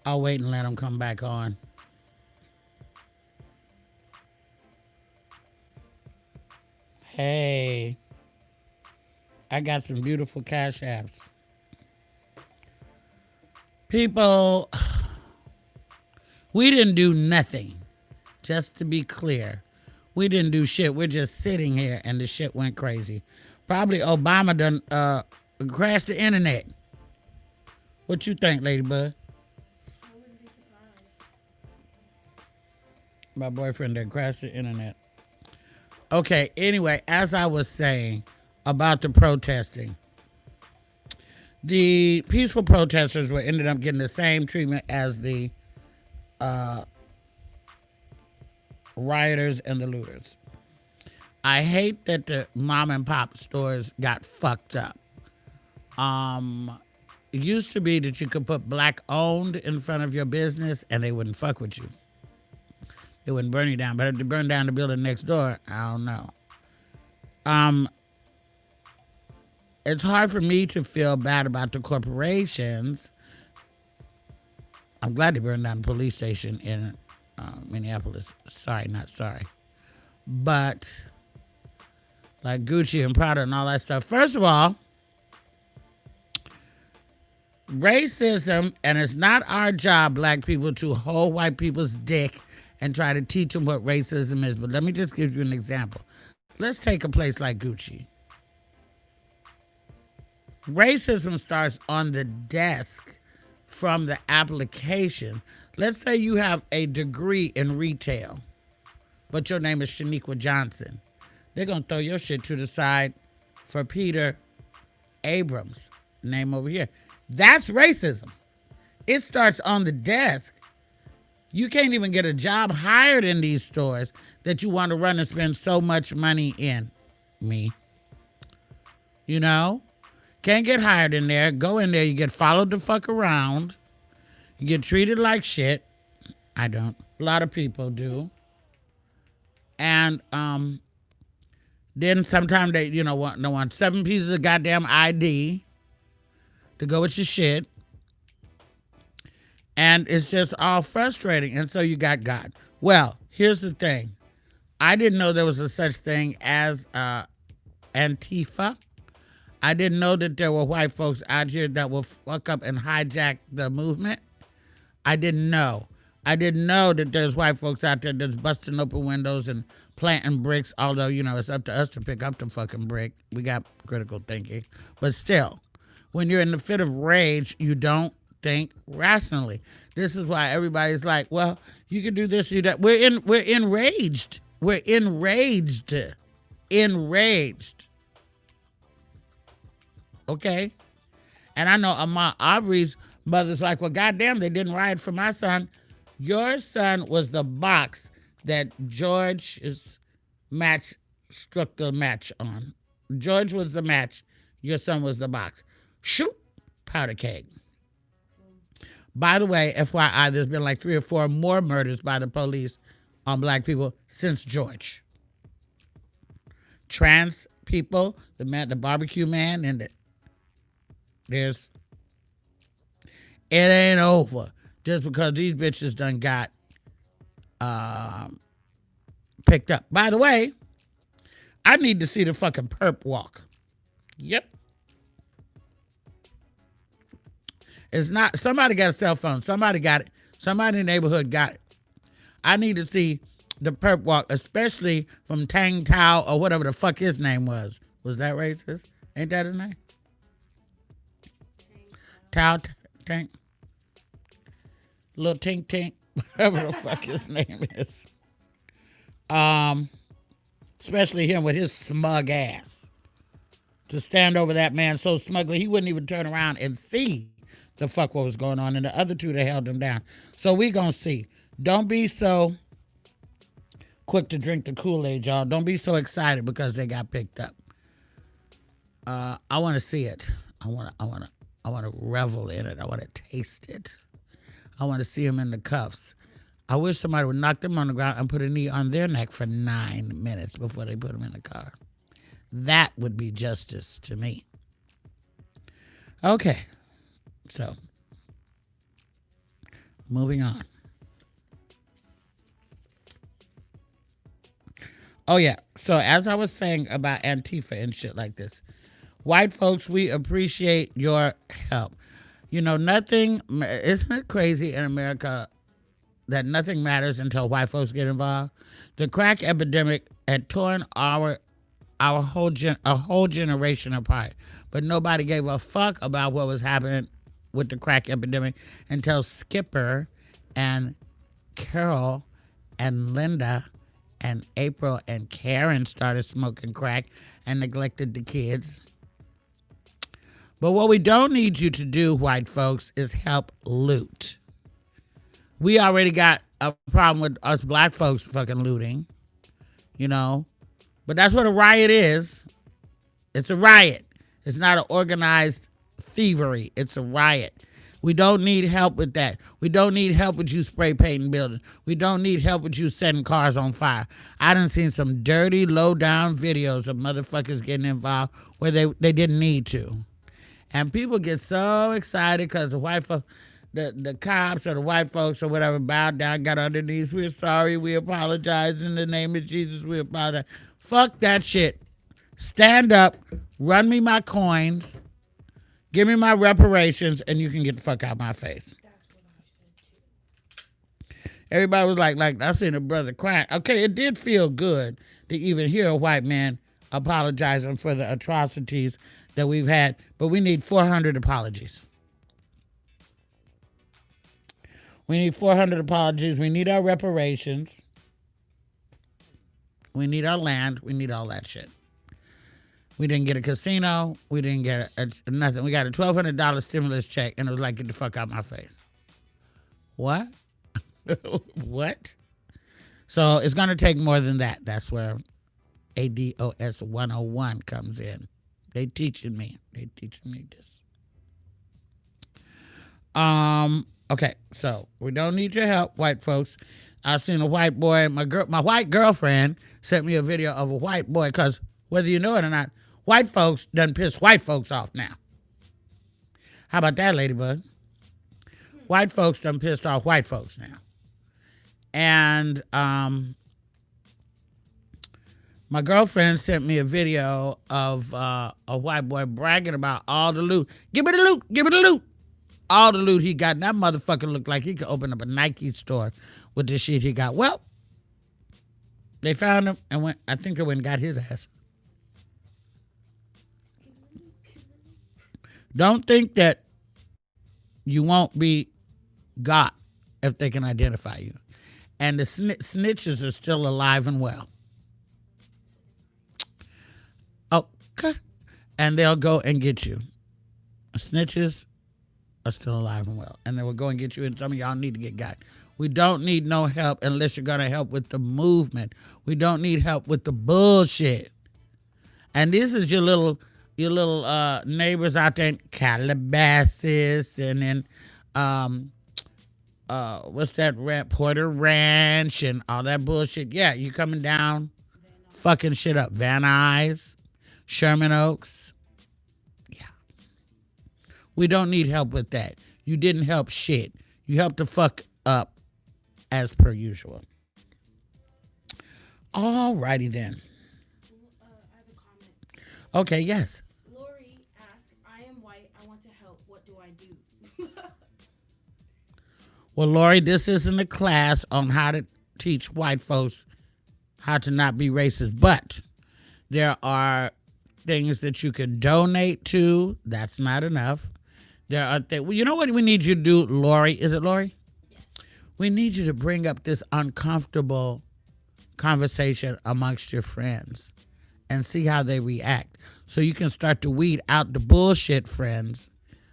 I'll wait and let them come back on. Hey, I got some beautiful cash apps. People, we didn't do nothing. Just to be clear, we didn't do shit. We're just sitting here and the shit went crazy. Probably Obama done crashed the internet. What you think, Ladybug? I wouldn't be surprised. My boyfriend done crashed the internet. Okay, anyway, as I was saying about the protesting, the peaceful protesters were ended up getting the same treatment as the uh, rioters and the looters. I hate that the mom and pop stores got fucked up. Um, it used to be that you could put black owned in front of your business and they wouldn't fuck with you. They wouldn't burn you down. But if they burn down the building next door, I don't know. Um, it's hard for me to feel bad about the corporations. I'm glad they burned down the police station in Minneapolis. Sorry, not sorry. But like Gucci and Prada and all that stuff. First of all, racism, and it's not our job, black people, to hold white people's dick and try to teach them what racism is. But let me just give you an example. Let's take a place like Gucci. Racism starts on the desk from the application. Let's say you have a degree in retail, but your name is Shaniqua Johnson. They're going to throw your shit to the side for Peter Abrams, name over here. That's racism. It starts on the desk. You can't even get a job hired in these stores that you want to run and spend so much money in. Me. You know? Can't get hired in there. Go in there, you get followed the fuck around. You get treated like shit. I don't. A lot of people do. And then sometimes they, want 7 pieces of goddamn ID to go with your shit. And it's just all frustrating. And so you got God. Well, here's the thing. I didn't know there was a such thing as Antifa. I didn't know that there were white folks out here that will fuck up and hijack the movement. I didn't know. I didn't know that there's white folks out there that's busting open windows and planting bricks, although, it's up to us to pick up the fucking brick. We got critical thinking. But still, when you're in the fit of rage, you don't think rationally. This is why everybody's like, well, you can do this, you that. We're enraged. We're enraged. Enraged. Okay? And I know Ahmaud Arbery's mother's like, well, goddamn, they didn't riot for my son. Your son was the box that George's match struck the match on. George was the match. Your son was the box. Shoot, powder keg. By the way, FYI, there's been like 3 or 4 more murders by the police on black people since George. Trans people, the barbecue man, and it ain't over just because these bitches done got picked up. By the way, I need to see the fucking perp walk. Yep. It's not, somebody got a cell phone. Somebody got it. Somebody in the neighborhood got it. I need to see the perp walk, especially from Tang Tao or whatever the fuck his name was. Was that racist? Ain't that his name? Tao Tang. Little Tink Tink. Whatever the fuck his name is. Especially him with his smug ass. To stand over that man so smugly, he wouldn't even turn around and see the fuck what was going on. And the other 2 that held him down. So we gonna see. Don't be so quick to drink the Kool-Aid, y'all. Don't be so excited because they got picked up. I want to see it. I want to revel in it. I want to taste it. I want to see him in the cuffs. I wish somebody would knock them on the ground and put a knee on their neck for 9 minutes before they put them in the car. That would be justice to me. Okay. So, Moving on. Oh, yeah. So, as I was saying about Antifa and shit like this, white folks, we appreciate your help. You know, nothing, isn't it crazy in America that nothing matters until white folks get involved? The crack epidemic had torn a whole generation apart, but nobody gave a fuck about what was happening with the crack epidemic until Skipper and Carol and Linda and April and Karen started smoking crack and neglected the kids. But what we don't need you to do, white folks, is help loot. We already got a problem with us black folks fucking looting, you know. But that's what a riot is. It's a riot. It's not an organized thievery. It's a riot. We don't need help with that. We don't need help with you spray painting buildings. We don't need help with you setting cars on fire. I done seen some dirty, low-down videos of motherfuckers getting involved where they didn't need to. And people get so excited because the white folks, the cops or the white folks or whatever bowed down, got on their knees. We're sorry. We apologize. In the name of Jesus, we apologize. Fuck that shit. Stand up. Run me my coins. Give me my reparations, and you can get the fuck out of my face. Everybody was like, I seen a brother crying. Okay, it did feel good to even hear a white man apologizing for the atrocities that we've had, but we need 400 apologies. We need 400 apologies. We need our reparations. We need our land. We need all that shit. We didn't get a casino. We didn't get nothing. We got a $1,200 stimulus check, and it was like, get the fuck out of my face. What? What? So it's going to take more than that. That's where ADOS 101 comes in. They teaching me this. Okay, so we don't need your help, white folks. I seen a white boy. My white girlfriend sent me a video of a white boy, because whether you know it or not, white folks done piss white folks off now. How about that, Ladybug? White folks done pissed off white folks now. And my girlfriend sent me a video of a white boy bragging about all the loot. Give me the loot. Give me the loot. All the loot he got. And that motherfucker looked like he could open up a Nike store with the shit he got. Well, they found him and I think they went and got his ass. Don't think that you won't be got if they can identify you. And the snitches are still alive and well. Okay. And they'll go and get you. Snitches are still alive and well. And they will go and get you, and some of y'all need to get got. We don't need no help unless you're going to help with the movement. We don't need help with the bullshit. And this is your little neighbors out there in Calabasas and in what's that, Porter Ranch and all that bullshit. Yeah, you coming down fucking shit up. Van Nuys, Sherman Oaks. Yeah. We don't need help with that. You didn't help shit. You helped the fuck up as per usual. All righty then. I have a comment. Okay, yes. Lori asked, I am white. I want to help. What do I do? Well, Lori, this isn't a class on how to teach white folks how to not be racist, but there are things that you can donate to. That's not enough. There are things. Well, you know what we need you to do, Lori? Is it Lori? Yes. We need you to bring up this uncomfortable conversation amongst your friends and see how they react, so you can start to weed out the bullshit friends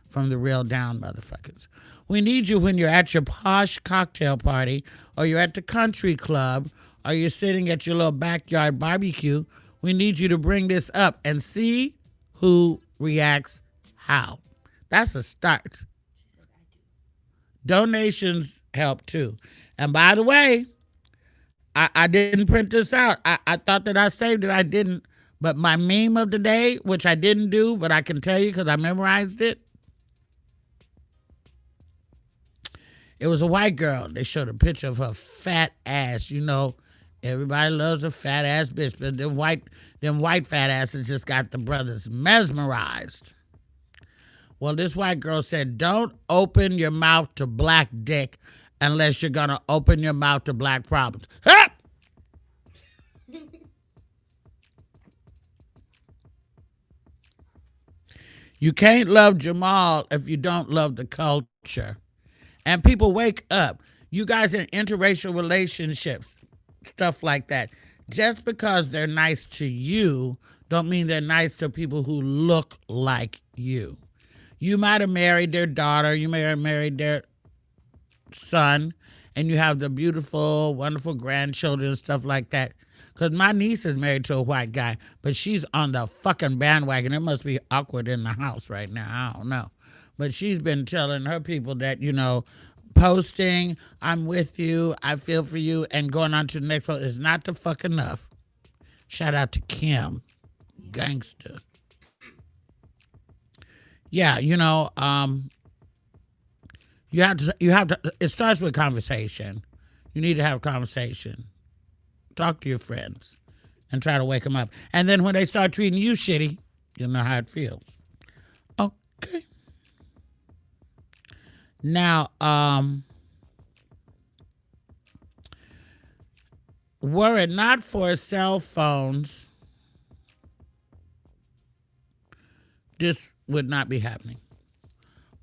from the real down motherfuckers. We need you when you're at your posh cocktail party, or you're at the country club, or you're sitting at your little backyard barbecue. We need you to bring this up and see who reacts how. That's a start. Donations help too. And by the way, I didn't print this out. I thought that I saved it. I didn't. But my meme of the day, which I didn't do, but I can tell you because I memorized it. It was a white girl. They showed a picture of her fat ass. You know, everybody loves a fat ass bitch, but them white fat asses just got the brothers mesmerized. Well, this white girl said, "Don't open your mouth to black dick unless you're gonna open your mouth to black problems." Ha! You can't love Jamal if you don't love the culture. And people wake up. You guys in interracial relationships, stuff like that. Just because they're nice to you, don't mean they're nice to people who look like you. You might have married their daughter, you may have married their son, and you have the beautiful, wonderful grandchildren and stuff like that. Because my niece is married to a white guy, but she's on the fucking bandwagon. It must be awkward in the house right now. I don't know. But she's been telling her people that, posting, "I'm with you, I feel for you," and going on to the next one is not the fuck enough. Shout out to Kim. Gangster. Yeah, you have to, it starts with conversation. You need to have a conversation. Talk to your friends and try to wake them up. And then when they start treating you shitty, you'll know how it feels. Okay. Now, were it not for cell phones, this would not be happening.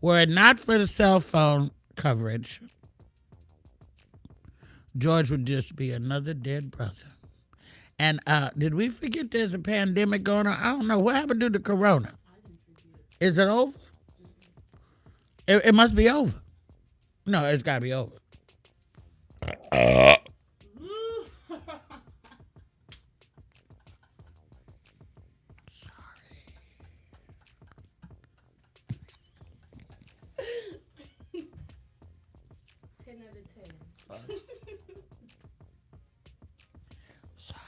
Were it not for the cell phone coverage, George would just be another dead brother. And did we forget there's a pandemic going on? I don't know. What happened to the corona? Is it over? It must be over. No, it's got to be over. Sorry. 10 out of 10. Sorry.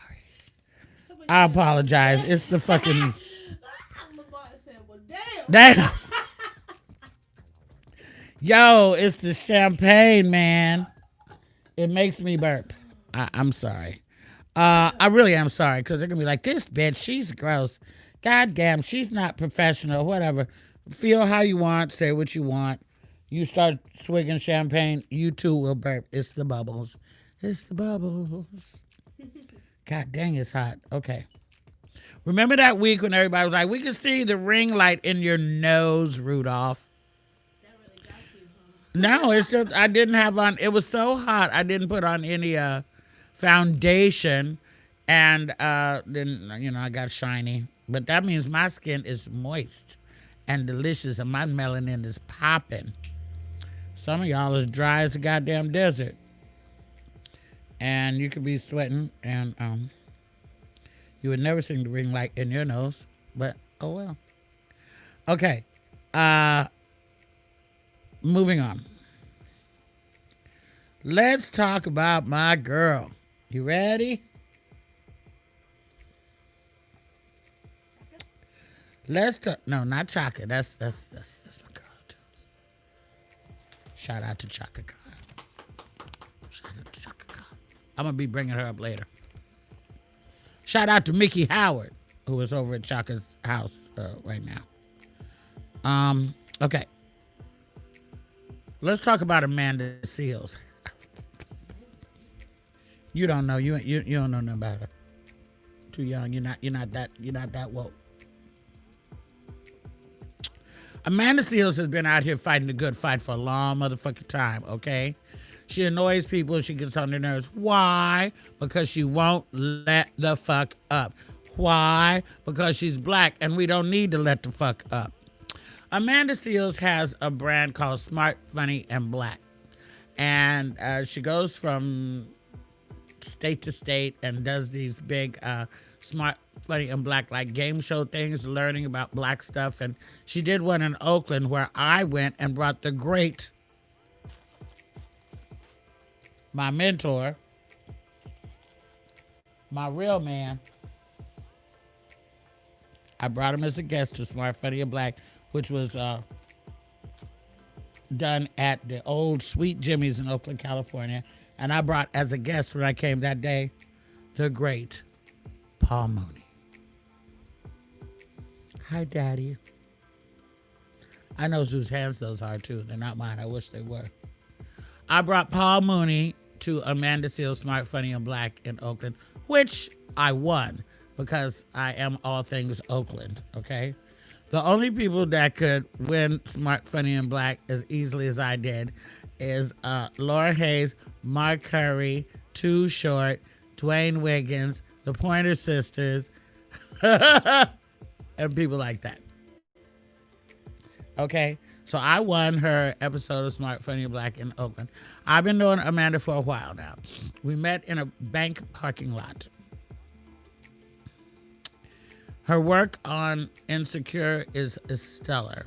I apologize. It's the fucking... Lamar said, "Well, damn." Damn. Yo, it's the champagne, man. It makes me burp. I'm sorry. I really am sorry, because they're going to be like, "This bitch, she's gross. God damn, she's not professional," whatever. Feel how you want. Say what you want. You start swigging champagne, you too will burp. It's the bubbles. It's the bubbles. God dang, it's hot. Okay. Remember that week when everybody was like, "We can see the ring light in your nose, Rudolph." That really got you, huh? No, it's just I didn't have on. It was so hot. I didn't put on any foundation, and then I got shiny. But that means my skin is moist and delicious, and my melanin is popping. Some of y'all is dry as a goddamn desert, and you could be sweating, and you would never see the ring light in your nose. But oh well. Okay. Moving on. Let's talk about my girl. You ready? Let's talk. No, not Chaka. That's my girl too. Shout out to Chaka Khan. Shout out to Chaka Khan. I'm gonna be bringing her up later. Shout out to Mickey Howard, who is over at Chaka's house right now. Okay. Let's talk about Amanda Seals. You don't know. You don't know nothing about her. Too young. You're not that woke. Amanda Seals has been out here fighting the good fight for a long motherfucking time, okay? She annoys people. She gets on their nerves. Why? Because she won't let the fuck up. Why? Because she's black and we don't need to let the fuck up. Amanda Seals has a brand called Smart, Funny, and Black. And she goes from state to state and does these big Smart, Funny, and Black like game show things, learning about black stuff. And she did one in Oakland where I went and brought the great, my mentor, my real man. I brought him as a guest to Smart, Funny, and Black, which was done at the old Sweet Jimmy's in Oakland, California. And I brought as a guest when I came that day the great Paul Mooney. Hi, Daddy. I know whose hands those are, too. They're not mine. I wish they were. I brought Paul Mooney to Amanda Seales Smart, Funny, and Black in Oakland, which I won because I am all things Oakland, okay? The only people that could win Smart, Funny, and Black as easily as I did is Laura Hayes, Mark Curry, Too Short, Dwayne Wiggins, the Pointer Sisters, and people like that. Okay? So I won her episode of Smart, Funny, and Black in Oakland. I've been knowing Amanda for a while now. We met in a bank parking lot. Her work on Insecure is stellar.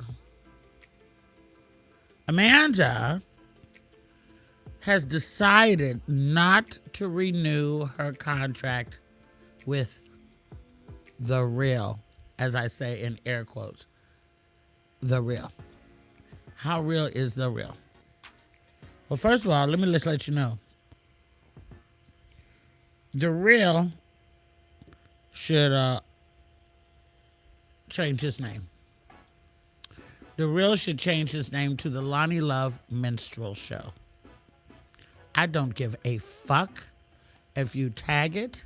Amanda has decided not to renew her contract with The Real, as I say in air quotes, The Real. How real is The Real? Well, first of all, let me just let you know. The Real should change his name. The Real should change his name to the Lonnie Love Minstrel Show. I don't give a fuck if you tag it,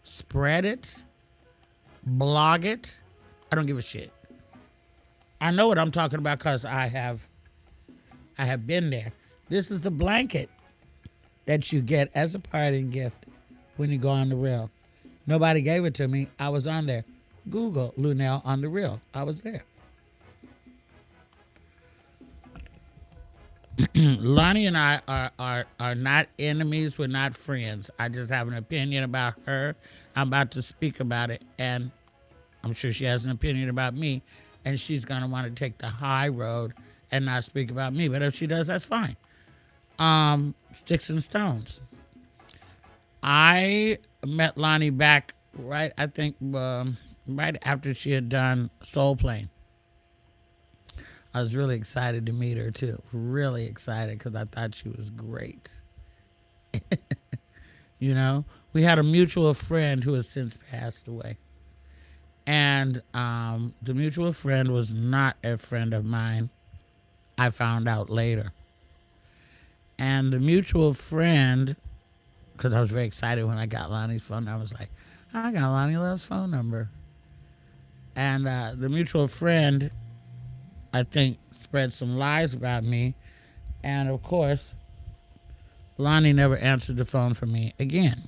spread it, blog it. I don't give a shit. I know what I'm talking about because I have been there. This is the blanket that you get as a parting gift when you go on The Real. Nobody gave it to me. I was on there. Google Luenell on The Real. I was there. Lonnie and I are not enemies. We're not friends. I just have an opinion about her. I'm about to speak about it, and I'm sure she has an opinion about me, and she's going to want to take the high road and not speak about me. But if she does, that's fine. Sticks and stones. I met Lonnie back right after she had done Soul Plane. I was really excited to meet her too. Really excited because I thought she was great. You know, we had a mutual friend who has since passed away. And the mutual friend was not a friend of mine. I found out later. And the mutual friend, because I was very excited when I got Lonnie's phone, I was like, I got Lonnie Love's phone number. And the mutual friend, I think, spread some lies about me. And of course, Lonnie never answered the phone for me again.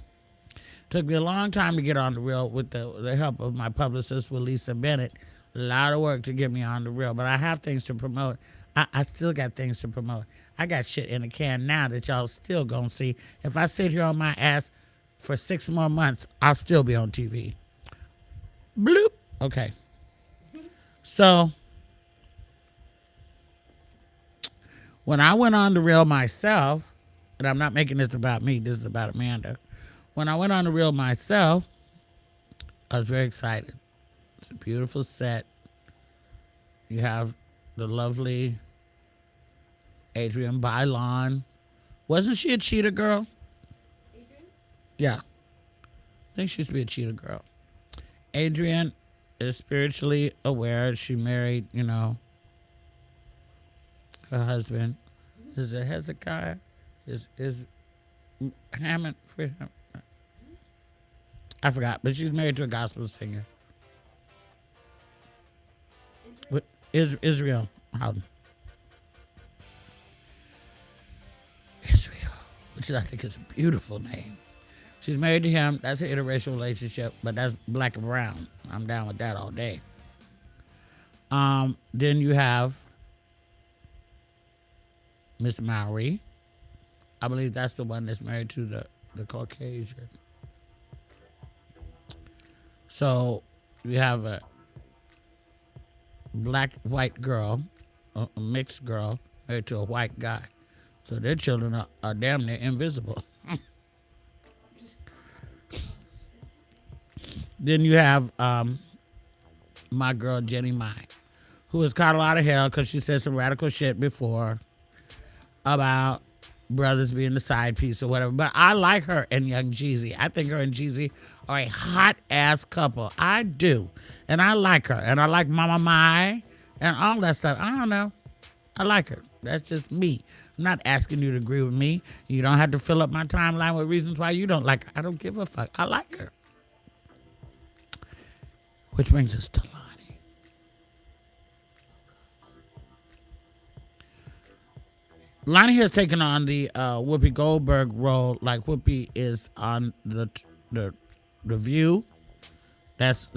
Took me a long time to get on The Real with the help of my publicist, with Lisa Bennett. A lot of work to get me on The Real, but I have things to promote. I still got things to promote. I got shit in the can now that y'all still gonna see. If I sit here on my ass for 6 more months, I'll still be on TV. Bloop. Okay. So, when I went on The Real myself, and I'm not making this about me, this is about Amanda. When I went on The Real myself, I was very excited. It's a beautiful set. You have the lovely Adrienne Bailon. Wasn't she a cheetah girl? Adrian? Yeah. I think she used to be a cheetah girl. Adrienne is spiritually aware. She married, her husband. Is it Hezekiah? Is Hammond for him? I forgot, but she's married to a gospel singer. Israel Howden. Israel, which I think is a beautiful name. She's married to him. That's an interracial relationship, but that's black and brown. I'm down with that all day. Then you have Miss Mowry. I believe that's the one that's married to the Caucasian. So you have a black-white girl, a mixed girl, married to a white guy. So their children are damn near invisible. Then you have my girl Jenny Mai, who has caught a lot of hell because she said some radical shit before. about brothers being the side piece or whatever. But I like her and Young Jeezy. I think her and Jeezy are a hot ass couple. I do. And I like her. And I like Mama Mai and all that stuff. I don't know. I like her. That's just me. I'm not asking you to agree with me. You don't have to fill up my timeline with reasons why you don't like her. I don't give a fuck. I like her. Which brings us to Lonnie. Lonnie has taken on the Whoopi Goldberg role, like Whoopi is on the View. That's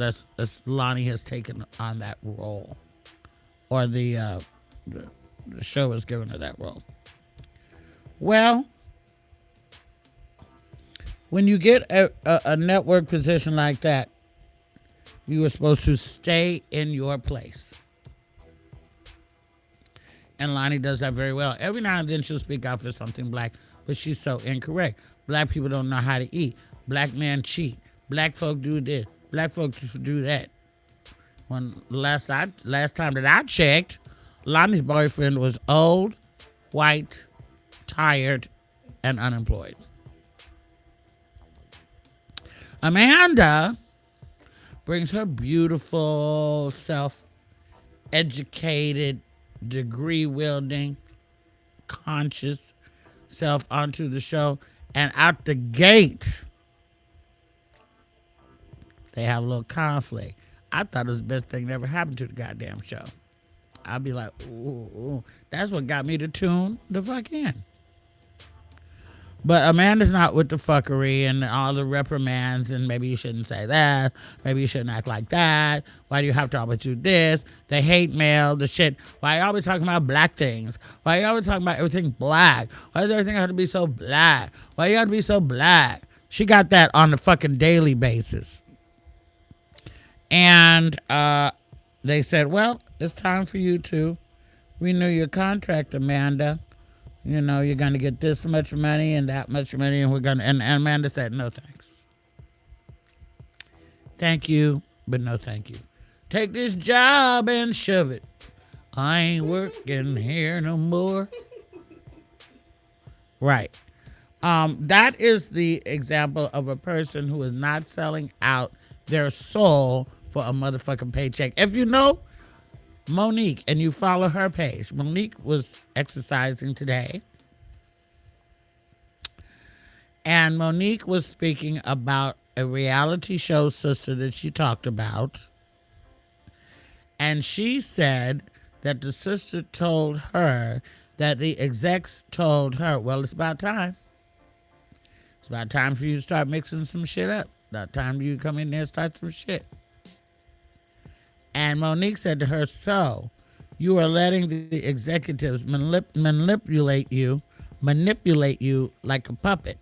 Lonnie has taken on that role, or the show has given her that role. Well, when you get a network position like that, you are supposed to stay in your place. And Lonnie does that very well. Every now and then she'll speak out for something black, but she's so incorrect. Black people don't know how to eat. Black men cheat. Black folk do this. Black folks do that. When last time that I checked, Lonnie's boyfriend was old, white, tired, and unemployed. Amanda brings her beautiful, self-educated, degree-wielding, conscious self onto the show. And out the gate, they have a little conflict. I thought it was the best thing that ever happened to the goddamn show. I'd be like, ooh. That's what got me to tune the fuck in. But Amanda's not with the fuckery and all the reprimands and maybe you shouldn't say that. Maybe you shouldn't act like that. Why do you have to always do this? The hate mail, the shit. Why you always talking about black things? Why you always talking about everything black? Why does everything have to be so black? Why you have to be so black? She got that on the fucking daily basis. And they said, well, it's time for you to renew your contract, Amanda. You know, you're going to get this much money and that much money, and we're going to... And Amanda said, no thanks. Thank you, but no thank you. Take this job and shove it. I ain't working here no more. Right. That is the example of a person who is not selling out their soul for a motherfucking paycheck. If you know Monique and you follow her page, Monique was exercising today. And Monique was speaking about a reality show sister that she talked about. And she said that the sister told her that the execs told her, well, it's about time. It's about time for you to start mixing some shit up. About time for you to come in there and start some shit. And Monique said to her, so you are letting the executives manipulate you like a puppet.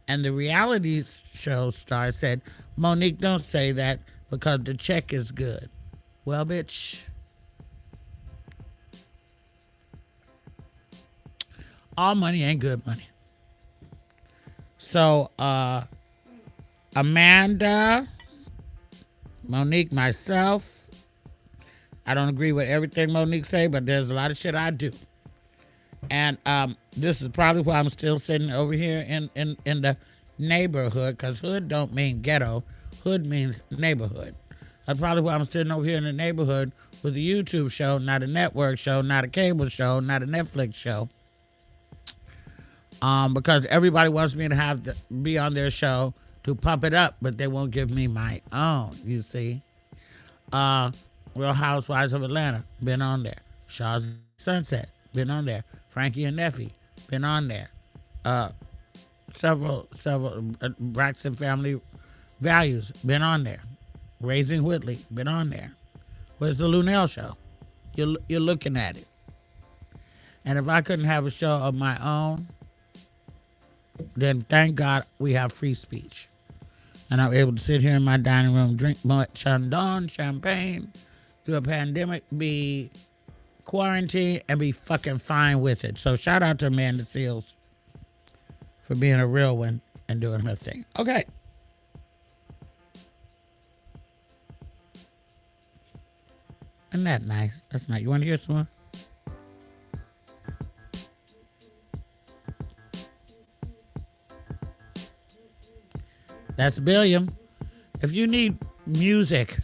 And the reality show star said, Monique, don't say that because the check is good. Well, bitch. All money ain't good money. So, Amanda, Monique, myself, I don't agree with everything Monique say, but there's a lot of shit I do. And this is probably why I'm still sitting over here in the neighborhood, because hood don't mean ghetto. Hood means neighborhood. That's probably why I'm sitting over here in the neighborhood with a YouTube show, not a network show, not a cable show, not a Netflix show. Because everybody wants me to be on their show to pump it up, but they won't give me my own, you see. Real Housewives of Atlanta, been on there. Shaw's Sunset, been on there. Frankie and Neffy, been on there. Several Braxton Family Values, been on there. Raising Whitley, been on there. Where's the Luenell show? You're looking at it. And if I couldn't have a show of my own, then thank God we have free speech. And I'm able to sit here in my dining room, drink much Chandon champagne through a pandemic, be quarantined, and be fucking fine with it. So shout out to Amanda Seals for being a real one and doing her thing. Okay. Isn't that nice? That's nice. You want to hear some more? That's Billiam. If you need music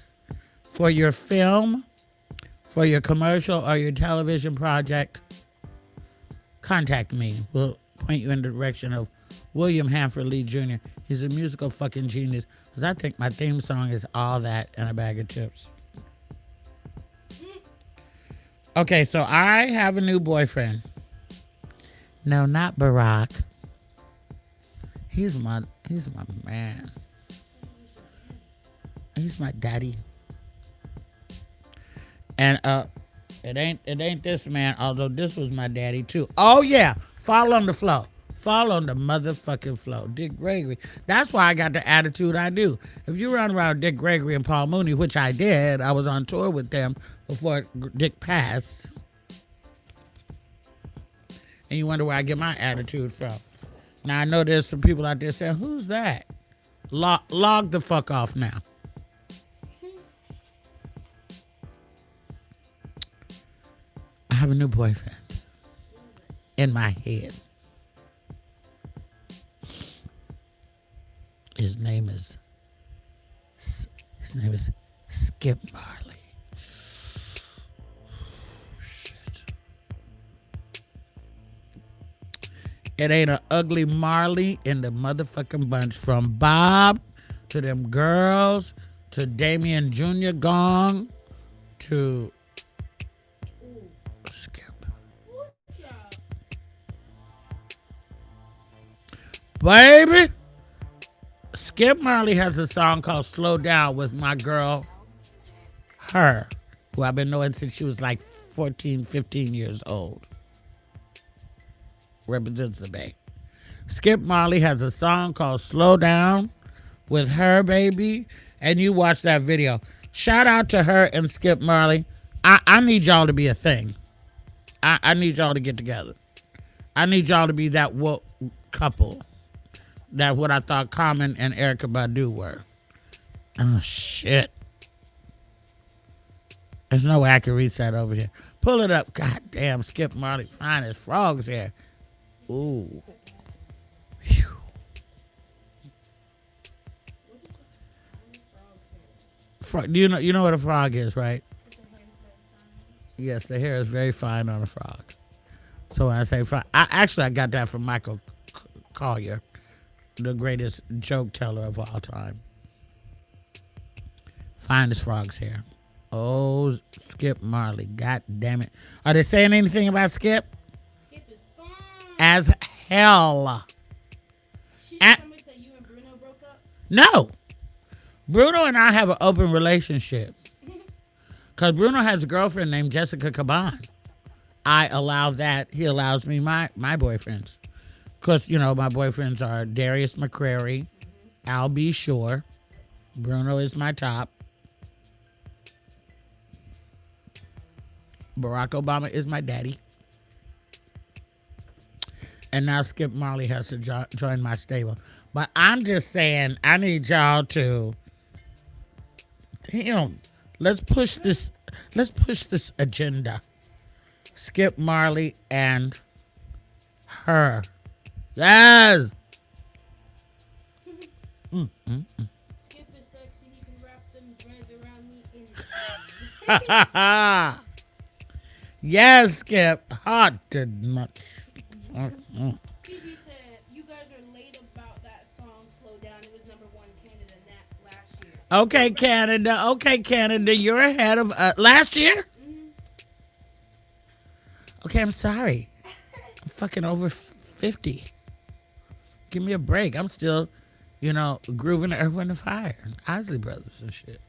for your film, for your commercial, or your television project, contact me. We'll point you in the direction of William Hanford Lee Jr. He's a musical fucking genius. Because I think my theme song is All That and a Bag of Chips. Okay, so I have a new boyfriend. No, not Barack. He's my man. He's my daddy. And it ain't this man, although this was my daddy too. Oh yeah, fall on the flow. Fall on the motherfucking flow. Dick Gregory. That's why I got the attitude I do. If you run around Dick Gregory and Paul Mooney, which I did, I was on tour with them before Dick passed. And you wonder where I get my attitude from. Now I know there's some people out there saying, who's that? Log the fuck off now. I have a new boyfriend in my head. His name is Skip Marley. Shit. It ain't an ugly Marley in the motherfucking bunch. From Bob to them girls to Damian Jr. Gong to Skip. Baby, Skip Marley has a song called Slow Down with my girl, her, who I've been knowing since she was like 14, 15 years old. Represents the Bay. Skip Marley has a song called Slow Down with her, baby. And you watch that video. Shout out to her and Skip Marley. I need y'all to be a thing. I need y'all to get together. I need y'all to be that woke couple. That what I thought Common and Erykah Badu were. Oh, shit. There's no way I can reach that over here. Pull it up. God damn, Skip Marley, fine as frogs here. Ooh. Whew. You know what a frog is, right? Yes, the hair is very fine on a frog. So when I say fine, I got that from Michael Collier, the greatest joke teller of all time. Fine as frog's hair. Oh, Skip Marley. God damn it. Are they saying anything about Skip? Skip is fine. As hell. Somebody said you and Bruno broke up? No. Bruno and I have an open relationship. Because Bruno has a girlfriend named Jessica Caban. I allow that. He allows me my boyfriends. Because, you know, my boyfriends are Darius McCrary, Al B. Shore. Bruno is my top. Barack Obama is my daddy. And now Skip Marley has to join my stable. But I'm just saying, I need y'all to, damn, let's push this agenda. Skip Marley and her. Yes. Skip is sexy. He can wrap them dreads around me anytime. Yes, Skip. Hot did much. PG said, you guys are late about that song, Slow Down. It was #1 Canada last year. Okay, Canada. You're ahead of last year? Mm-hmm. Okay, I'm sorry. I'm fucking over 50. Give me a break. I'm still, grooving to Earth, Wind & Fire. Isley Brothers and shit.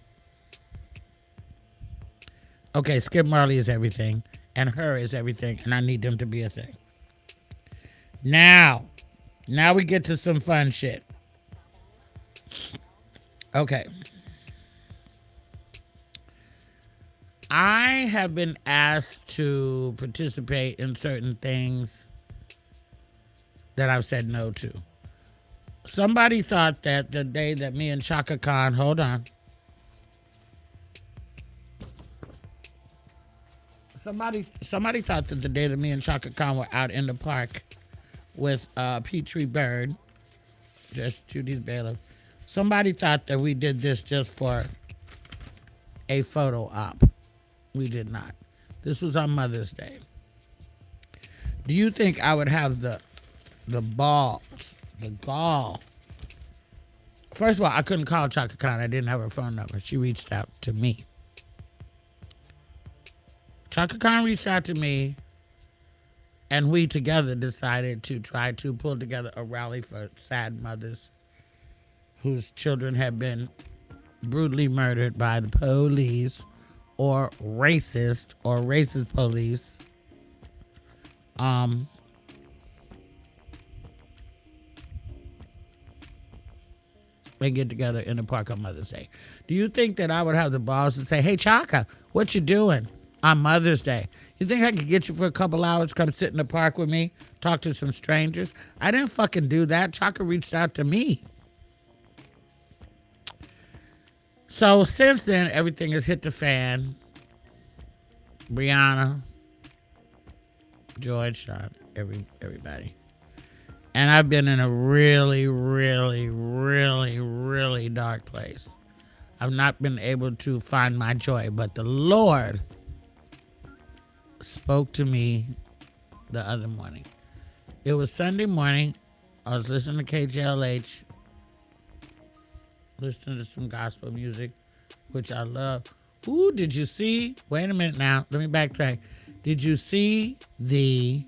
Okay, Skip Marley is everything. And her is everything. And I need them to be a thing. Now we get to some fun shit. Okay. I have been asked to participate in certain things that I've said no to. Somebody thought that the day that me and Chaka Khan, hold on. Somebody thought that the day that me and Chaka Khan were out in the park with Petrie Bird, just Judy's bailiff, Somebody thought that we did this just for a photo op. We did not. This was on Mother's Day. Do you think I would have the balls, the gall? First of all, I couldn't call Chaka Khan. I didn't have her phone number. She reached out to me. Chaka Khan reached out to me, and we together decided to try to pull together a rally for sad mothers whose children have been brutally murdered by the police or racist police. And get together in the park on Mother's Day. Do you think that I would have the balls to say, hey, Chaka, what you doing on Mother's Day? You think I could get you for a couple hours, come sit in the park with me, talk to some strangers? I didn't fucking do that. Chaka reached out to me. So since then, everything has hit the fan. Brianna, George, Sean, everybody. And I've been in a really, really, really, really dark place. I've not been able to find my joy, but the Lord spoke to me the other morning. It was Sunday morning. I was listening to KJLH, listening to some gospel music, which I love. Ooh, did you see? Wait a minute now. Let me backtrack. Did you see the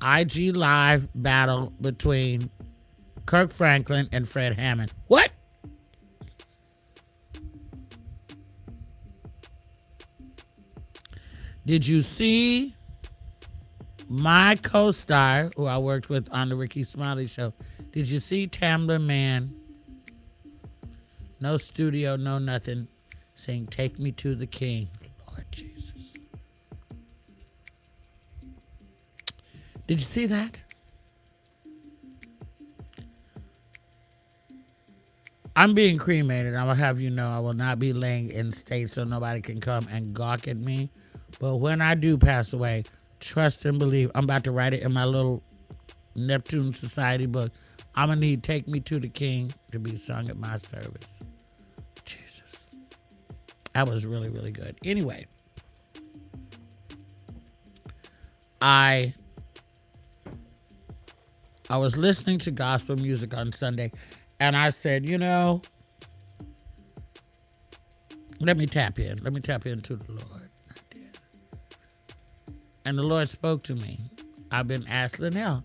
IG Live battle between Kirk Franklin and Fred Hammond? What? Did you see my co-star, who I worked with on the Ricky Smiley Show? Did you see TAMRA Man? No studio, no nothing, saying, take me to the king. Lord Jesus. Did you see that? I'm being cremated. I will have you know I will not be laying in state so nobody can come and gawk at me. But when I do pass away, trust and believe. I'm about to write it in my little Neptune Society book. I'm going to need Take Me to the King to be sung at my service. Jesus. That was really, really good. Anyway. I was listening to gospel music on Sunday, and I said, you know, let me tap in. Let me tap into the Lord. I did. And the Lord spoke to me. I've been asked, Luenell,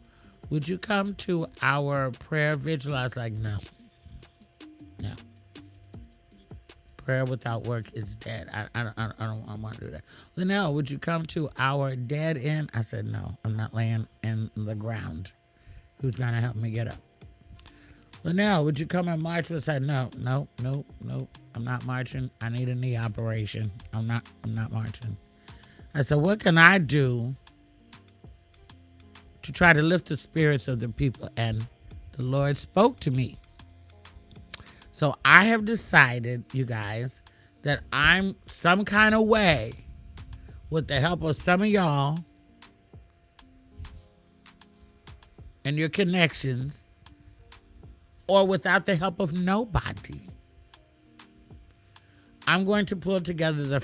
would you come to our prayer vigil? I was like, no. No. Prayer without work is dead. I don't want to do that. Luenell, would you come to our dead end? I said, no, I'm not laying in the ground. Who's going to help me get up? Luenell, would you come and march with us? I said, no. I'm not marching. I need a knee operation. I'm not marching. I said, what can I do to try to lift the spirits of the people? And the Lord spoke to me. So I have decided, you guys, that I'm some kind of way, with the help of some of y'all and your connections, or without the help of nobody, I'm going to pull together the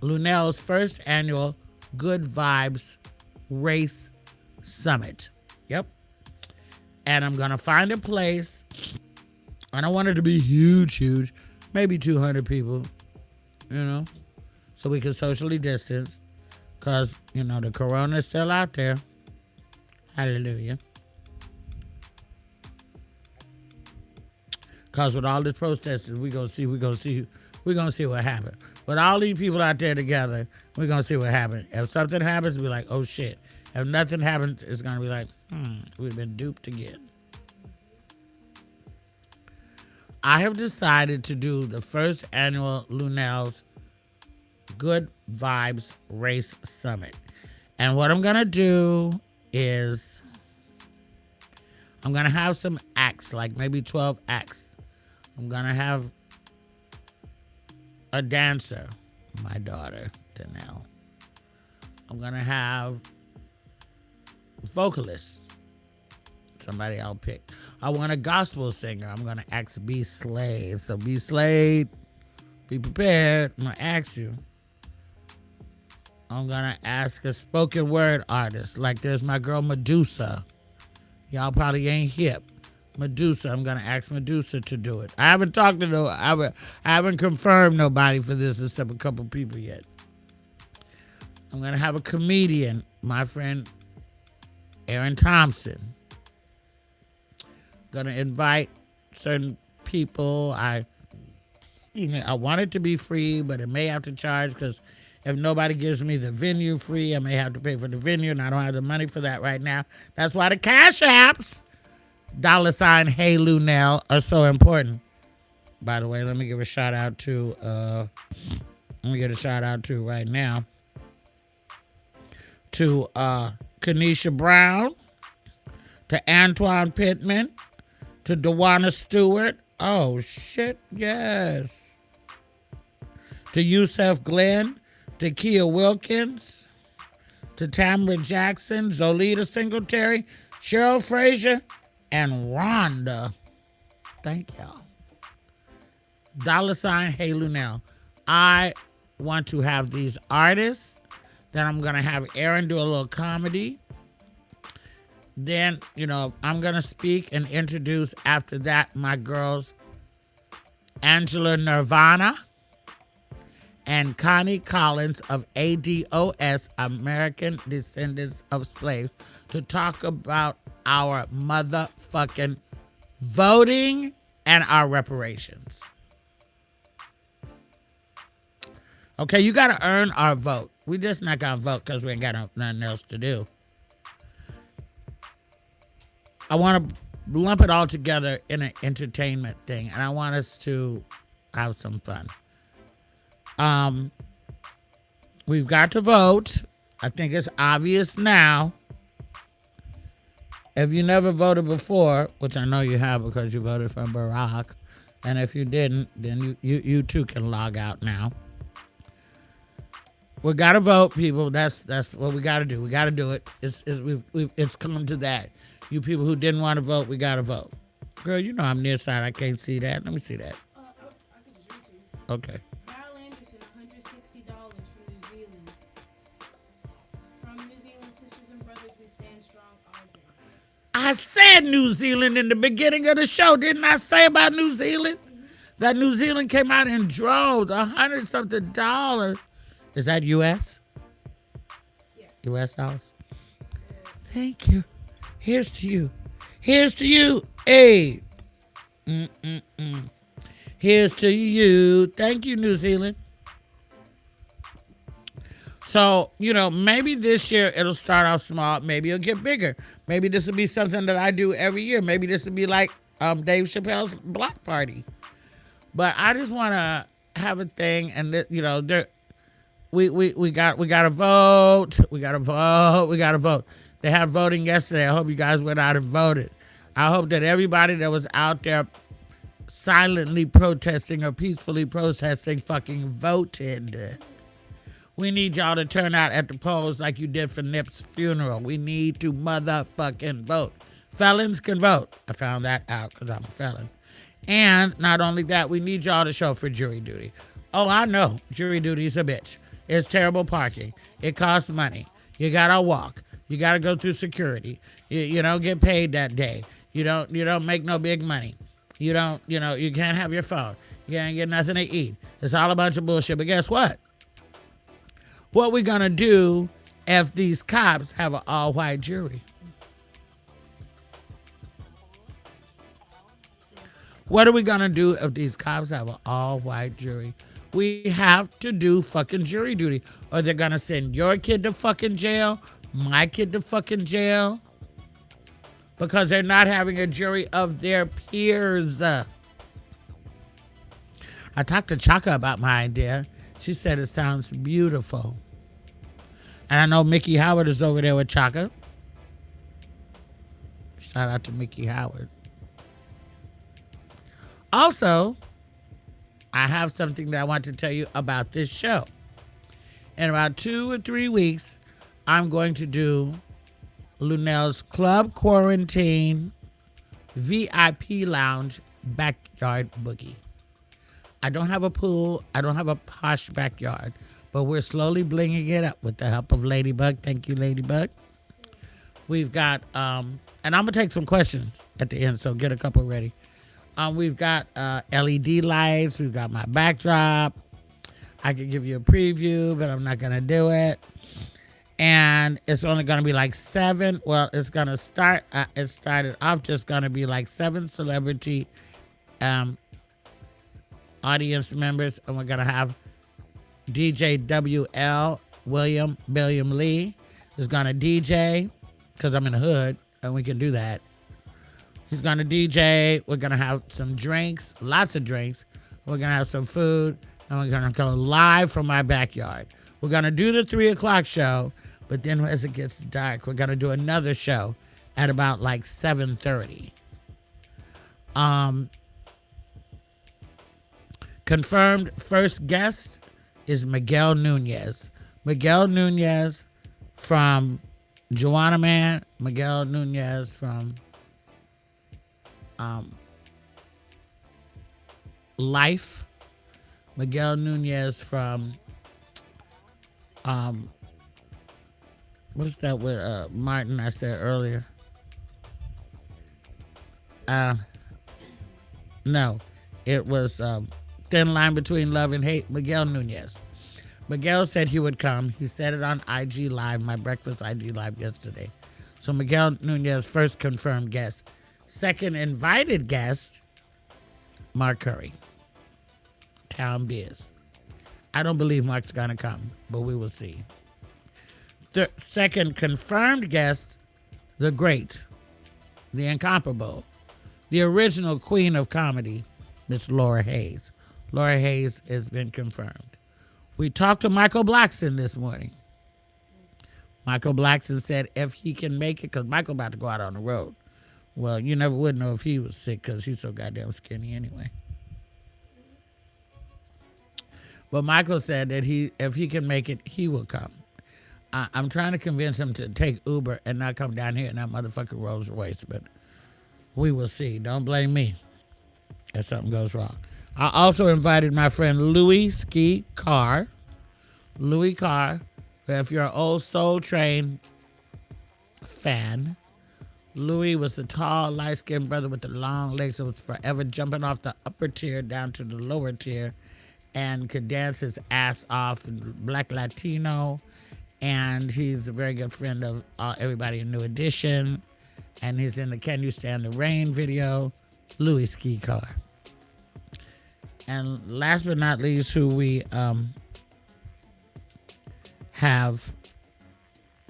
Luenell's first annual Good Vibes Race Summit. Yep. And I'm going to find a place. I don't want it to be huge, maybe 200 people, so we can socially distance. Because, the corona is still out there. Hallelujah. Because with all this protesting, we're going to see what happens. With all these people out there together, we're going to see what happens. If something happens, we'll be like, oh, shit. If nothing happens, it's going to be like, we've been duped again. I have decided to do the first annual Luenell's Good Vibes Race Summit. And what I'm going to do is I'm going to have some acts, like maybe 12 acts. I'm going to have a dancer, my daughter, Danelle. I'm going to have vocalists. somebody I'll pick. I want a gospel singer. I'm going to ask B Slade. So B Slade, be prepared. I'm going to ask you. I'm going to ask a spoken word artist. Like there's my girl Medusa. Y'all probably ain't hip. Medusa. I'm going to ask Medusa to do it. I haven't talked to I haven't confirmed nobody for this except a couple people yet. I'm going to have a comedian, my friend Aaron Thompson. Going to invite certain people. I want it to be free, but it may have to charge because if nobody gives me the venue free, I may have to pay for the venue, and I don't have the money for that right now. That's why the Cash Apps, $ HeyLuenell, are so important. By the way, let me give a shout out to right now to Kenesha Brown, to Antoine Pittman, to Dewana Stewart. Oh, shit, yes. To Yusef Glenn, to Kia Wilkins, to Tamra Jackson, Zolita Singletary, Cheryl Frazier, and Rhonda. Thank y'all. $ HeyLuenell. I want to have these artists. Then I'm going to have Aaron do a little comedy. Then, I'm going to speak and introduce after that my girls, Angela Nirvana and Connie Collins of ADOS, American Descendants of Slaves, to talk about our motherfucking voting and our reparations. Okay, you got to earn our vote. We just not going to vote because we ain't got nothing else to do. I want to lump it all together in an entertainment thing, and I want us to have some fun. We've got to vote. I think it's obvious now. If you never voted before, which I know you have because you voted for Barack, and if you didn't, then you too can log out now. We got to vote, people. That's what we got to do. We got to do it. It's come to that. You people who didn't want to vote, we got to vote. Girl, I'm nearsighted. I can't see that. Let me see that. I can just read to you. Okay. Val Anderson, $160 from New Zealand. From New Zealand, Sisters and Brothers, we stand strong all day. I said New Zealand in the beginning of the show. Didn't I say about New Zealand? Mm-hmm. That New Zealand came out in droves, $100-something. Is that U.S.? Yes. U.S. dollars? Thank you. Here's to you. Here's to you. Hey. Here's to you. Thank you, New Zealand. So, maybe this year it'll start off small. Maybe it'll get bigger. Maybe this will be something that I do every year. Maybe this will be like Dave Chappelle's block party. But I just want to have a thing, and we got to vote. We got to vote. They had voting yesterday. I hope you guys went out and voted. I hope that everybody that was out there silently protesting or peacefully protesting fucking voted. We need y'all to turn out at the polls like you did for Nip's funeral. We need to motherfucking vote. Felons can vote. I found that out because I'm a felon. And not only that, we need y'all to show up for jury duty. Oh, I know. Jury duty is a bitch. It's terrible parking. It costs money. You gotta walk. You gotta go through security. You don't get paid that day. You don't make no big money. You can't have your phone. You ain't get nothing to eat. It's all a bunch of bullshit. But guess what? What we gonna do if these cops have an all-white jury? What are we gonna do if these cops have an all-white jury? We have to do fucking jury duty, or they're gonna send your kid to fucking jail, my kid to fucking jail, because they're not having a jury of their peers. I talked to Chaka about my idea. She said it sounds beautiful. And I know Mickey Howard is over there with Chaka. Shout out to Mickey Howard. Also, I have something that I want to tell you about this show. In about 2 or 3 weeks, I'm going to do Luenell's Club Quarantine VIP lounge backyard boogie. I don't have a pool. I don't have a posh backyard, but we're slowly blinging it up with the help of Ladybug. Thank you, Ladybug. We've got, and I'm going to take some questions at the end, so get a couple ready. We've got LED lights. We've got my backdrop. I could give you a preview, but I'm not going to do it. And it's only going to be like 7. Well, it's going to start, it started off just going to be like 7 celebrity audience members. And we're going to have DJ WL, William Lee, is going to DJ, because I'm in the hood and we can do that. He's going to DJ. We're going to have some drinks, lots of drinks. We're going to have some food, and we're going to go live from my backyard. We're going to do the 3 o'clock show, but then as it gets dark, we're going to do another show at about like 7:30. Confirmed first guest is Miguel Nunez. Miguel Nunez from Joanna Man. Miguel Nunez from Life. Miguel Nunez from what's that with Martin I said earlier? No, it was Thin Line Between Love and Hate. Miguel Nunez. Miguel said he would come. He said it on IG Live, my breakfast IG Live yesterday. So Miguel Nunez, first confirmed guest. Second invited guest, Mark Curry. Town Biz. I don't believe Mark's going to come, but we will see. Second confirmed guest, the great, the incomparable, the original queen of comedy, Miss Laura Hayes. Laura Hayes has been confirmed. We talked to Michael Blackson this morning. Michael Blackson said if he can make it, because Michael about to go out on the road. Well, you never would know if he was sick because he's so goddamn skinny anyway. But Michael said that if he can make it, he will come. I'm trying to convince him to take Uber and not come down here in that motherfucking Rolls Royce, but we will see. Don't blame me if something goes wrong. I also invited my friend Louis Ski Carr. Louis Carr, if you're an old Soul Train fan, Louis was the tall, light-skinned brother with the long legs that was forever jumping off the upper tier down to the lower tier and could dance his ass off, Black Latino. And he's a very good friend of everybody in New Edition. And he's in the Can You Stand the Rain video, Louis Ski Carr. And last but not least, who we have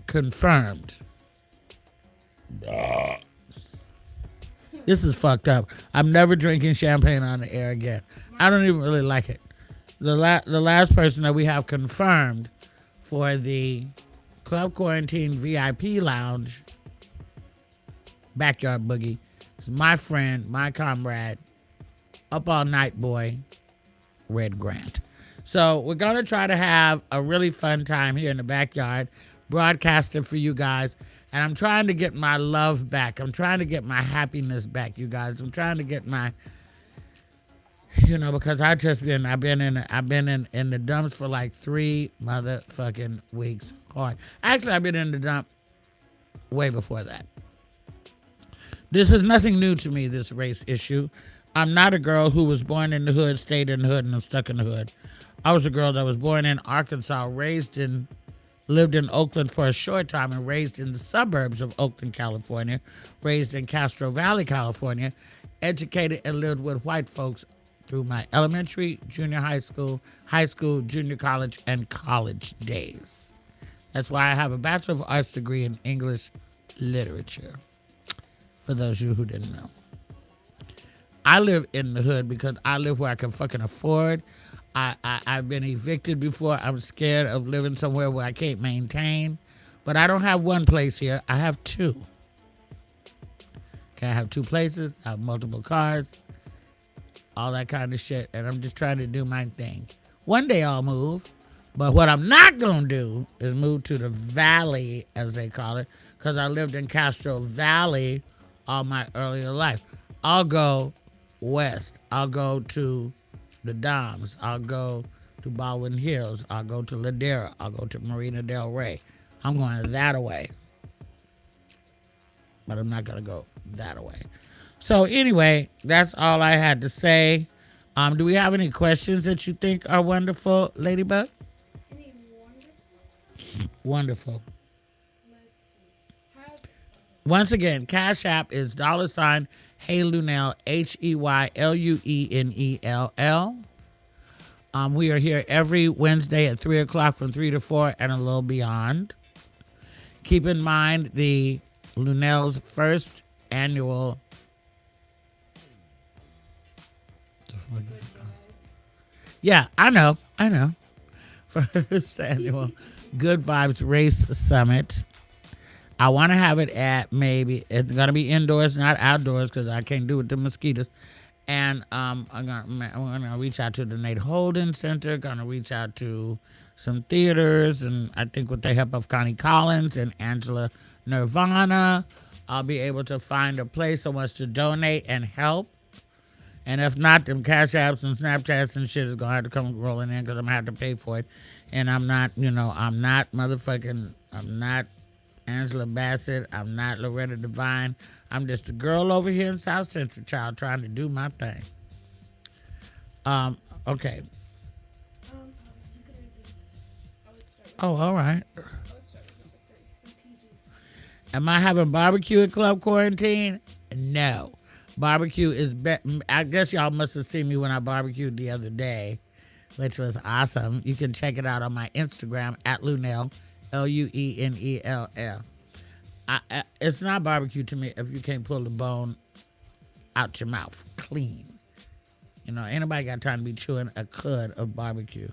confirmed. This is fucked up. I'm never drinking champagne on the air again. I don't even really like it. The last person that we have confirmed for the Club Quarantine VIP Lounge Backyard Boogie is my friend, my comrade, Up All Night Boy, Red Grant. So we're going to try to have a really fun time here in the backyard, broadcasting for you guys. And I'm trying to get my love back. I'm trying to get my happiness back, you guys. I'm trying to get my, because I've been in the dumps for like 3 motherfucking weeks hard. Actually, I've been in the dump way before that. This is nothing new to me, this race issue. I'm not a girl who was born in the hood, stayed in the hood, and I'm stuck in the hood. I was a girl that was born in Arkansas, lived in Oakland for a short time, and raised in the suburbs of Oakland, California, raised in Castro Valley, California, educated and lived with white folks through my elementary, junior high school, junior college, and college days. That's why I have a Bachelor of Arts degree in English literature, for those of you who didn't know. I live in the hood because I live where I can fucking afford. I've been evicted before. I'm scared of living somewhere where I can't maintain. But I don't have one place here. I have 2. Okay, I have 2 places. I have multiple cars. All that kind of shit. And I'm just trying to do my thing. One day I'll move. But what I'm not going to do is move to the valley, as they call it. Because I lived in Castro Valley all my earlier life. I'll go west. I'll go to the Doms. I'll go to Baldwin Hills. I'll go to Ladera. I'll go to Marina Del Rey. I'm going that away. But I'm not going to go that away. So anyway, that's all I had to say. Do we have any questions that you think are wonderful, Ladybug? Any wonderful? Wonderful. Let's see. How? Once again, Cash App is $ HeyLuenell, HeyLuenell. We are here every Wednesday at 3 o'clock from 3 to 4 and a little beyond. Keep in mind the Luenell's first annual I know. First annual Good Vibes Race Summit. I want to have it at maybe, it's going to be indoors, not outdoors, because I can't do it with the mosquitoes. And I'm gonna reach out to the Nate Holden Center, gonna reach out to some theaters, and I think with the help of Connie Collins and Angela Nirvana, I'll be able to find a place that wants to donate and help. And if not, them Cash Apps and Snapchats and shit is gonna have to come rolling in because I'm gonna have to pay for it. And I'm not Angela Bassett. I'm not Loretta Devine. I'm just a girl over here in South Central, child, trying to do my thing. Okay. You could read this. I would start with. Oh, all right. I would start with number 3 from PG. Am I having barbecue at Club Quarantine? No. Barbecue is, I guess y'all must have seen me when I barbecued the other day, which was awesome. You can check it out on my Instagram at Luenell, LUENELL. It's not barbecue to me if you can't pull the bone out your mouth clean. You know, ain't nobody got time to be chewing a cud of barbecue.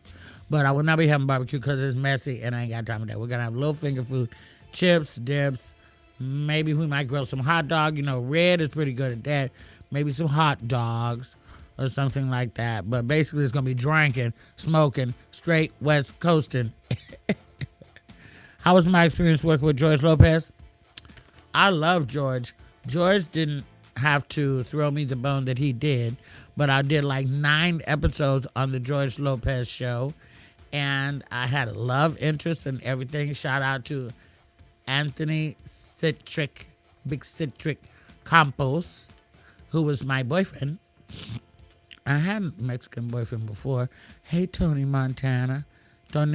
But I will not be having barbecue because it's messy and I ain't got time for that. We're going to have little finger food, chips, dips. Maybe we might grill some hot dog. You know, Red is pretty good at that. Maybe some hot dogs or something like that. But basically it's going to be drinking, smoking, straight West Coasting. How was my experience working with George Lopez? I love George. George didn't have to throw me the bone that he did, but I did like 9 episodes on the George Lopez show, and I had a love interest and everything. Shout out to Anthony Big Citric Campos, who was my boyfriend. I had a Mexican boyfriend before. Hey, Tony Montana. I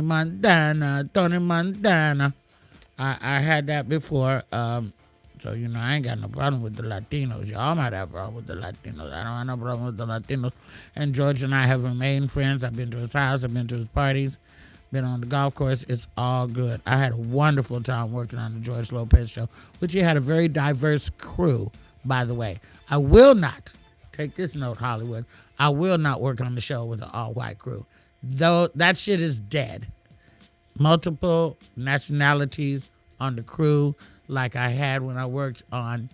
had that before. So, you know, I ain't got no problem with the Latinos. Y'all might have a problem with the Latinos. I don't have no problem with the Latinos. And George and I have remained friends. I've been to his house. I've been to his parties. Been on the golf course. It's all good. I had a wonderful time working on the George Lopez show, which he had a very diverse crew, by the way. I will not, take this note, Hollywood, I will not work on the show with an all-white crew. Though that shit is dead. Multiple nationalities on the crew, like I had when I worked on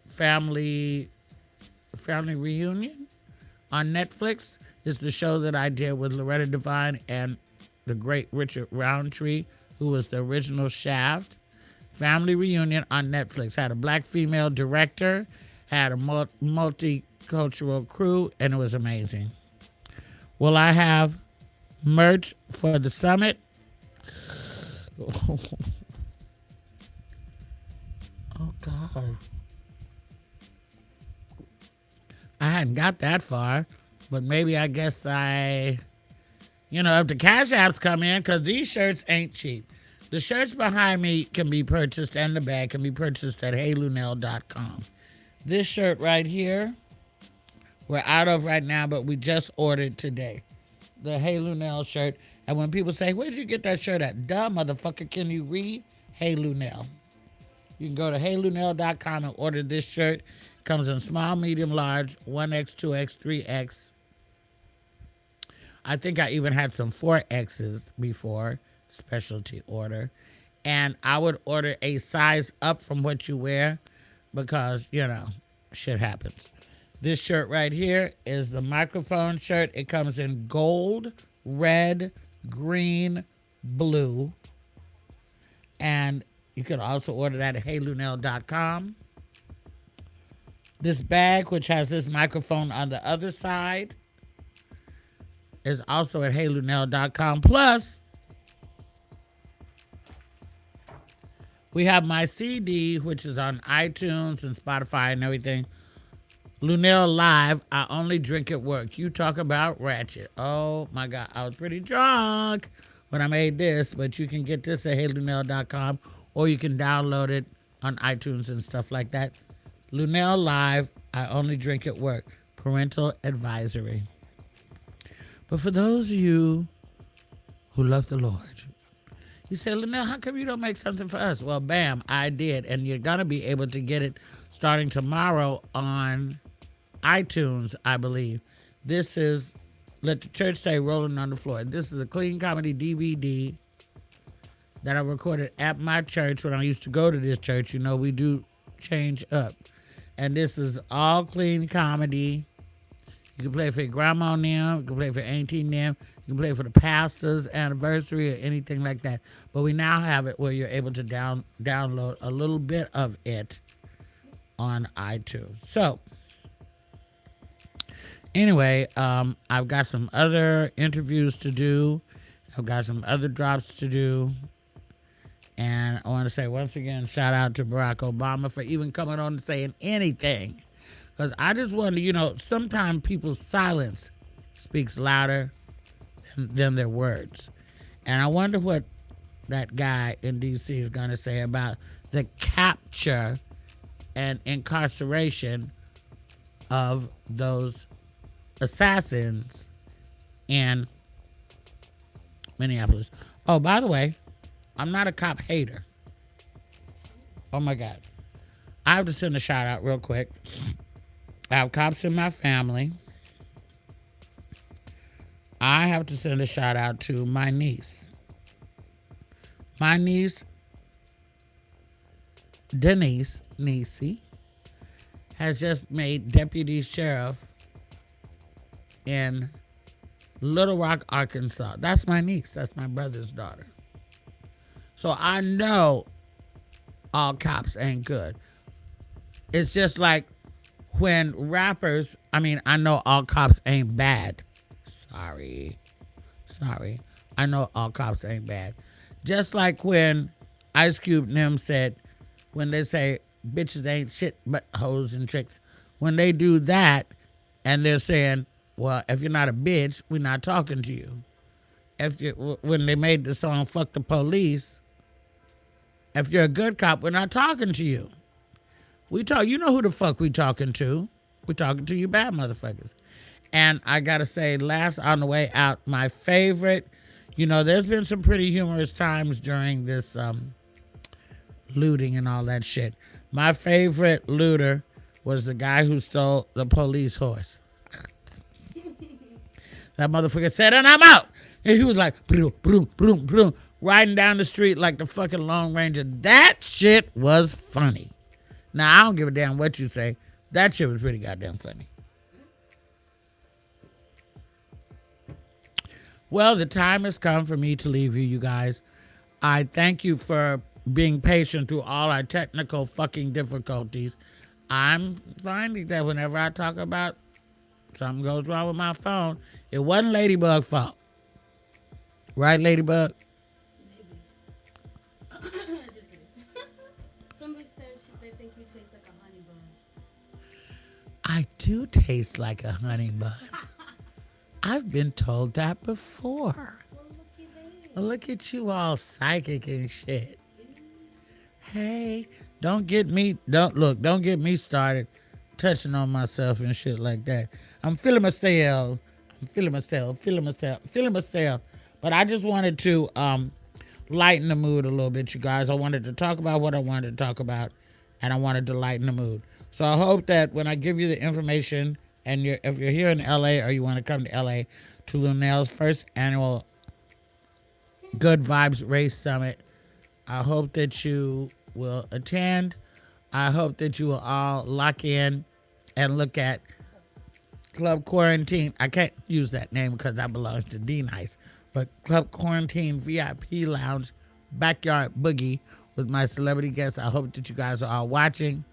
Family Reunion on Netflix. It's the show that I did with Loretta Devine and the great Richard Roundtree, who was the original Shaft. Family Reunion on Netflix. Had a black female director, had a multicultural crew, and it was amazing. Will I have merch for the summit? Oh, God. I hadn't got that far, but maybe I guess if the Cash Apps come in, because these shirts ain't cheap. The shirts behind me can be purchased, and the bag can be purchased at HeyLuenell.com. This shirt right here, we're out of right now, but we just ordered today. The HeyLuenell shirt. And when people say, where did you get that shirt at? Duh, motherfucker, can you read? HeyLuenell. You can go to HeyLuenell.com and order this shirt. Comes in small, medium, large, 1X, 2X, 3X. I think I even had some 4Xs before, specialty order. And I would order a size up from what you wear because, shit happens. This shirt right here is the microphone shirt. It comes in gold, red, green, blue. And, You can also order that at HeyLuenell.com. This bag, which has this microphone on the other side, is also at HeyLuenell.com. Plus, we have my CD, which is on iTunes and Spotify and everything. Luenell Live, I Only Drink at Work. You talk about ratchet. Oh my God, I was pretty drunk when I made this, but you can get this at HeyLuenell.com or you can download it on iTunes and stuff like that. Luenell Live, I Only Drink at Work. Parental advisory. But for those of you who love the Lord, you say, Luenell, how come you don't make something for us? Well, bam, I did. And you're going to be able to get it starting tomorrow on iTunes, I believe. This is Let the Church Say Rolling on the Floor. This is a clean comedy DVD that I recorded at my church when I used to go to this church. You know, we do change up. And this is all clean comedy. You can play for your grandma and them. You can play for auntie and them. You can play for the pastor's anniversary or anything like that. But we now have it where you're able to download a little bit of it on iTunes. So, anyway, I've got some other interviews to do. I've got some other drops to do. And I want to say once again, shout out to Barack Obama for even coming on and saying anything. Because I just wonder, you know, sometimes people's silence speaks louder than their words. And I wonder what that guy in D.C. is going to say about the capture and incarceration of those assassins in Minneapolis. Oh, by the way, I'm not a cop hater. Oh my God. I have to send a shout out real quick. I have cops in my family. I have to send a shout out to my niece. My niece, Denise Niecy, has just made deputy sheriff in Little Rock, Arkansas. That's my niece. That's my brother's daughter. So I know all cops ain't good. It's just like when rappers, I know all cops ain't bad. Sorry. I know all cops ain't bad. Just like when Ice Cube and them said, when they say bitches ain't shit but hoes and tricks. When they do that and they're saying, well, if you're not a bitch, we're not talking to you. When they made the song Fuck the Police, if you're a good cop, we're not talking to you. You know who the fuck we talking to. We're talking to you bad motherfuckers. And I got to say, last on the way out, my favorite, you know, there's been some pretty humorous times during this looting and all that shit. My favorite looter was the guy who stole the police horse. That motherfucker said, and I'm out. And he was like, broom, broom, broom, broom, riding down the street like the fucking Lone Ranger. That shit was funny. Now, I don't give a damn what you say. That shit was pretty goddamn funny. Well, the time has come for me to leave you guys. I thank you for being patient through all our technical fucking difficulties. I'm finding that whenever I talk about something goes wrong with my phone, it wasn't Ladybug's fault. Right, Ladybug? Just kidding. Somebody says they think you taste like a honey bun. I do taste like a honey bun. I've been told that before. Well, looky there. Look at you all psychic and shit. Hey, don't get me started touching on myself and shit like that. I'm feeling myself. But I just wanted to lighten the mood a little bit, you guys. I wanted to talk about what I wanted to talk about, and I wanted to lighten the mood. So I hope that when I give you the information, and if you're here in LA or you want to come to LA to Luenell's first annual Good Vibes Race Summit, I hope that you will attend. I hope that you will all lock in and look at Club Quarantine. I can't use that name because that belongs to D-Nice. But Club Quarantine VIP Lounge Backyard Boogie with my celebrity guests. I hope that you guys are all watching.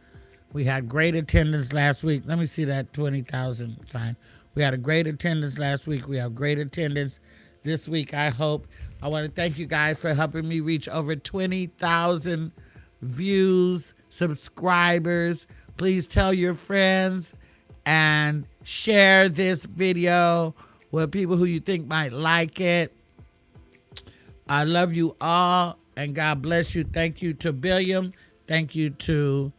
We had great attendance last week. Let me see that 20,000 sign. We had a great attendance last week. We have great attendance this week, I hope. I want to thank you guys for helping me reach over 20,000 views, subscribers. Please tell your friends and share this video with people who you think might like it. I love you all, and God bless you. Thank you to Billiam. Thank you to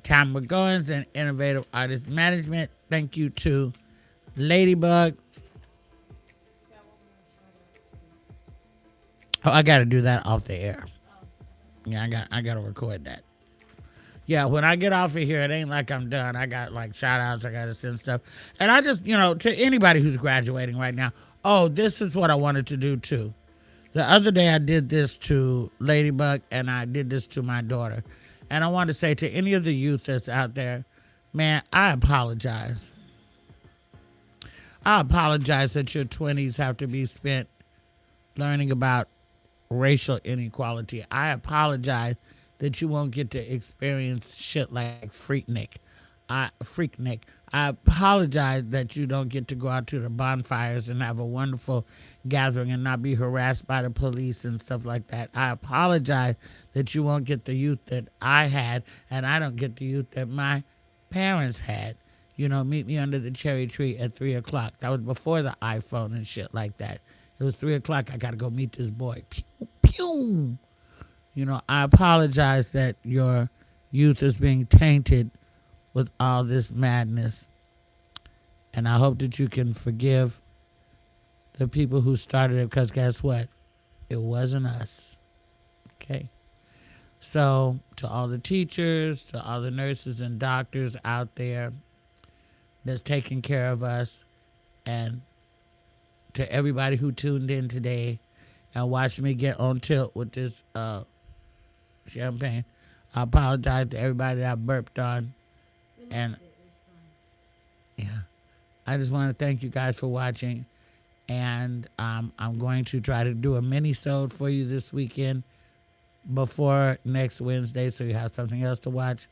TAMRA GOINS and Innovative Artist Management. Thank you to LADYBUG. Oh, I got to do that off the air. Yeah, I got to record that. Yeah, when I get off of here, it ain't like I'm done. I got like shout outs. I got to send stuff. And I just, to anybody who's graduating right now. Oh, this is what I wanted to do too. The other day I did this to LADYBUG and I did this to my daughter. And I want to say to any of the youth that's out there, man, I apologize. I apologize that your 20s have to be spent learning about racial inequality. I apologize that you won't get to experience shit like Freaknik. I apologize that you don't get to go out to the bonfires and have a wonderful gathering and not be harassed by the police and stuff like that. I apologize that you won't get the youth that I had, and I don't get the youth that my parents had. Meet me under the cherry tree at 3 o'clock. That was before the iPhone and shit like that. It was 3 o'clock. I got to go meet this boy. Pew, pew. I apologize that your youth is being tainted with all this madness. And I hope that you can forgive the people who started it, because guess what? It wasn't us. Okay? So, to all the teachers, to all the nurses and doctors out there that's taking care of us, and to everybody who tuned in today and watched me get on tilt with this champagne. I apologize to everybody that I burped on. And yeah, I just want to thank you guys for watching. And I'm going to try to do a mini-sode for you this weekend before next Wednesday, so you have something else to watch.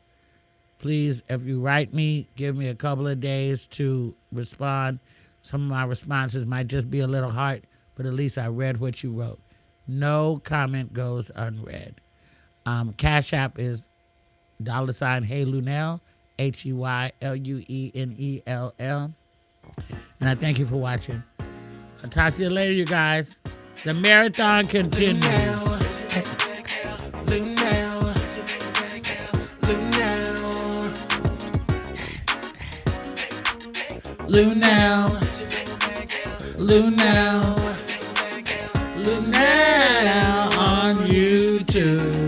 Please, if you write me, give me a couple of days to respond. Some of my responses might just be a little heart, but at least I read what you wrote. No comment goes unread. Cash App is $HeyLuenell, HeyLuenell. And I thank you for watching. I'll talk to you later, you guys. The marathon continues. LUENLL on YouTube.